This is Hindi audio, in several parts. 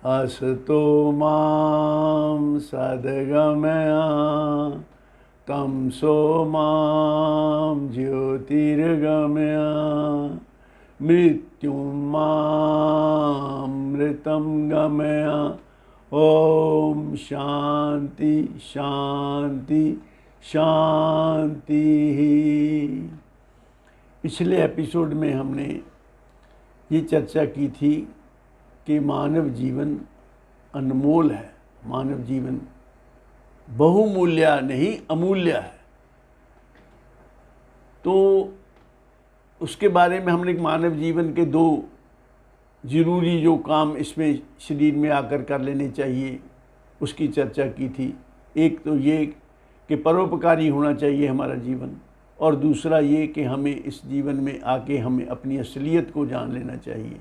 असतो मां सद्गमया तमसो मां ज्योतिर्गमया मृत्युमामृतं गमया। ओम शांति शांति शांति। पिछले एपिसोड में हमने ये चर्चा की थी कि मानव जीवन अनमोल है, मानव जीवन बहुमूल्य नहीं अमूल्य है। तो उसके बारे में हमने मानव जीवन के दो ज़रूरी जो काम इसमें शरीर में आकर कर लेने चाहिए उसकी चर्चा की थी। एक तो ये कि परोपकारी होना चाहिए हमारा जीवन, और दूसरा ये कि हमें इस जीवन में आके हमें अपनी असलियत को जान लेना चाहिए।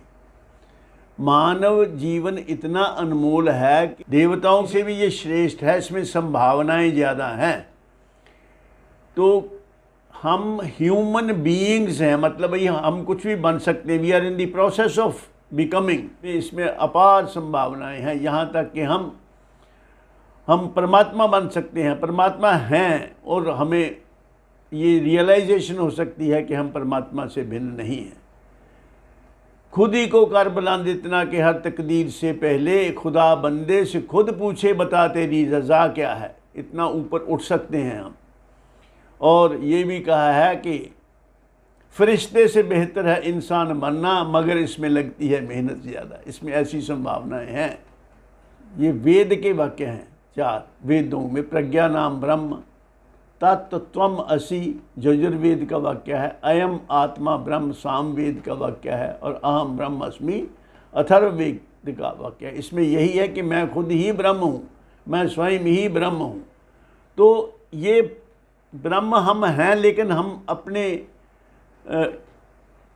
मानव जीवन इतना अनमोल है कि देवताओं से भी ये श्रेष्ठ है, इसमें संभावनाएं ज़्यादा हैं। तो हम ह्यूमन बीइंग्स हैं, मतलब भाई हम कुछ भी बन सकते हैं। We are in the process of becoming. इसमें अपार संभावनाएं हैं, यहाँ तक कि हम परमात्मा बन सकते हैं, परमात्मा हैं, और हमें ये रियलाइजेशन हो सकती है कि हम परमात्मा से भिन्न नहीं हैं। खुद ही को कर बुलंद इतना कि हर तकदीर से पहले खुदा बंदे से खुद पूछे बता तेरी रज़ा क्या है। इतना ऊपर उठ सकते हैं हम। और ये भी कहा है कि फरिश्ते से बेहतर है इंसान बनना, मगर इसमें लगती है मेहनत ज़्यादा। इसमें ऐसी संभावनाएं हैं। ये वेद के वाक्य हैं, 4 वेदों में। प्रज्ञा नाम ब्रह्म, तत्त्वम असि यजुर्वेद का वाक्य है, अयम आत्मा ब्रह्म सामवेद का वाक्य है, और अहम ब्रह्म अस्मि अथर्ववेद का वाक्य है। इसमें यही है कि मैं खुद ही ब्रह्म हूँ, मैं स्वयं ही ब्रह्म हूँ। तो ये ब्रह्म हम हैं, लेकिन हम अपने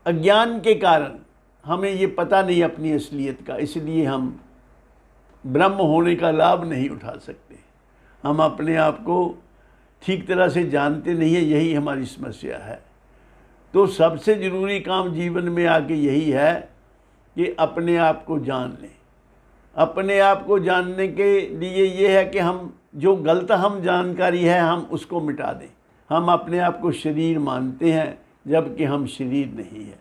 अज्ञान के कारण हमें ये पता नहीं अपनी असलियत का, इसलिए हम ब्रह्म होने का लाभ नहीं उठा सकते। हम अपने आप को ठीक तरह से जानते नहीं है, यही हमारी समस्या है। तो सबसे ज़रूरी काम जीवन में आके यही है कि अपने आप को जान लें। अपने आप को जानने के लिए ये है कि हम जो गलत हम जानकारी है हम उसको मिटा दें। हम अपने आप को शरीर मानते हैं, जबकि हम शरीर नहीं है।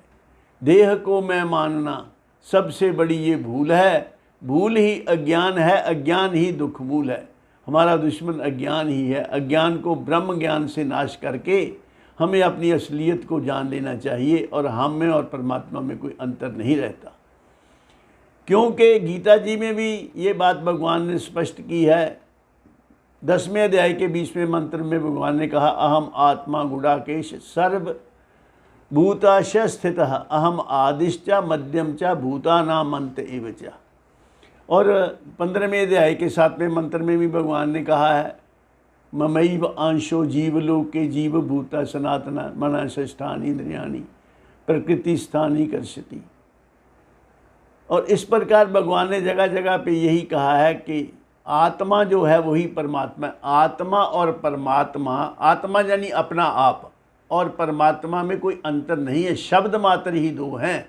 देह को मैं मानना सबसे बड़ी ये भूल है। भूल ही अज्ञान है, अज्ञान ही दुख मूल है। हमारा दुश्मन अज्ञान ही है। अज्ञान को ब्रह्म ज्ञान से नाश करके हमें अपनी असलियत को जान लेना चाहिए, और हम में और परमात्मा में कोई अंतर नहीं रहता। क्योंकि गीता जी में भी ये बात भगवान ने स्पष्ट की है। 10वें अध्याय के 20वें मंत्र में भगवान ने कहा, अहम आत्मा गुडाकेश सर्व भूताश स्थितः अहम आदिश्च मध्यम च भूतानाम अंत एव च। और 15वें अध्याय के 7वें मंत्र में भी भगवान ने कहा है, ममैव अंशो जीवलोके जीव भूता सनातना मनसष्ठानि इंद्रियाणि प्रकृति स्थानी कर्षति। और इस प्रकार भगवान ने जगह जगह पे यही कहा है कि आत्मा जो है वही परमात्मा। आत्मा और परमात्मा, आत्मा यानी अपना आप, और परमात्मा में कोई अंतर नहीं है, शब्द मात्र ही दो हैं।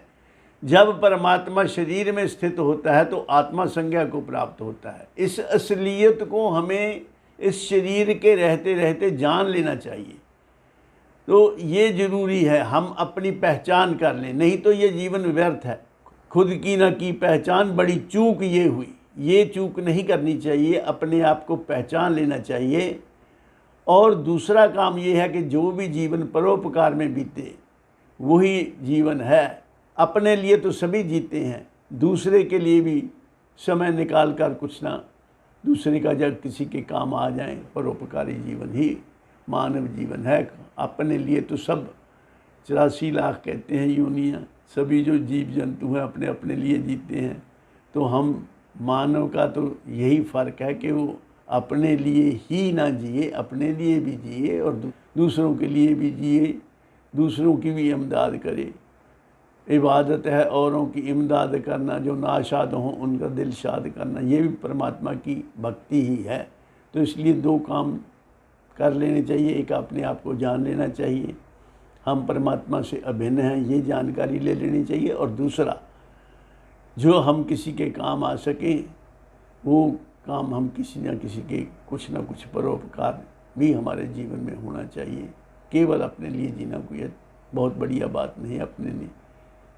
जब परमात्मा शरीर में स्थित होता है तो आत्मा संज्ञा को प्राप्त होता है। इस असलियत को हमें इस शरीर के रहते रहते जान लेना चाहिए। तो ये ज़रूरी है हम अपनी पहचान कर लें, नहीं तो ये जीवन व्यर्थ है। खुद की न की पहचान बड़ी चूक ये हुई। ये चूक नहीं करनी चाहिए, अपने आप को पहचान लेना चाहिए। और दूसरा काम ये है कि जो भी जीवन परोपकार में बीते वही जीवन है। अपने लिए तो सभी जीते हैं, दूसरे के लिए भी समय निकाल कर कुछ ना दूसरे का जब किसी के काम आ जाए, परोपकारी जीवन ही मानव जीवन है। अपने लिए तो सब 84 लाख कहते हैं यूनियाँ, सभी जो जीव जंतु हैं अपने अपने लिए जीते हैं। तो हम मानव का तो यही फ़र्क है कि वो अपने लिए ही ना जिए, अपने लिए भी जिए और दूसरों के लिए भी जिए, दूसरों की भी इमदाद करे। इबादत है औरों की इमदाद करना, जो नाशाद हों उनका दिल शाद करना, ये भी परमात्मा की भक्ति ही है। तो इसलिए दो काम कर लेने चाहिए। एक अपने आप को जान लेना चाहिए, हम परमात्मा से अभिन्न हैं, ये जानकारी ले लेनी चाहिए। और दूसरा, जो हम किसी के काम आ सकें वो काम हम किसी न किसी के कुछ ना कुछ परोपकार भी हमारे जीवन में होना चाहिए। केवल अपने लिए जीना कोई बहुत बढ़िया बात नहीं, अपने लिए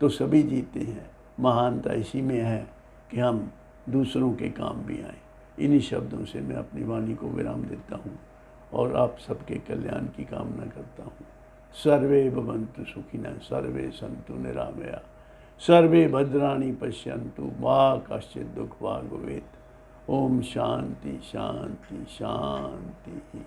तो सभी जीते हैं। महानता इसी में है कि हम दूसरों के काम भी आएँ। इन्हीं शब्दों से मैं अपनी वाणी को विराम देता हूँ और आप सबके कल्याण की कामना करता हूँ। सर्वे भवन्तु सुखिनः, सर्वे सन्तु निरामया, सर्वे भद्राणि पश्यन्तु मा कश्चित् दुःखभाग् भवेत्। ओम शांति शांति शांति।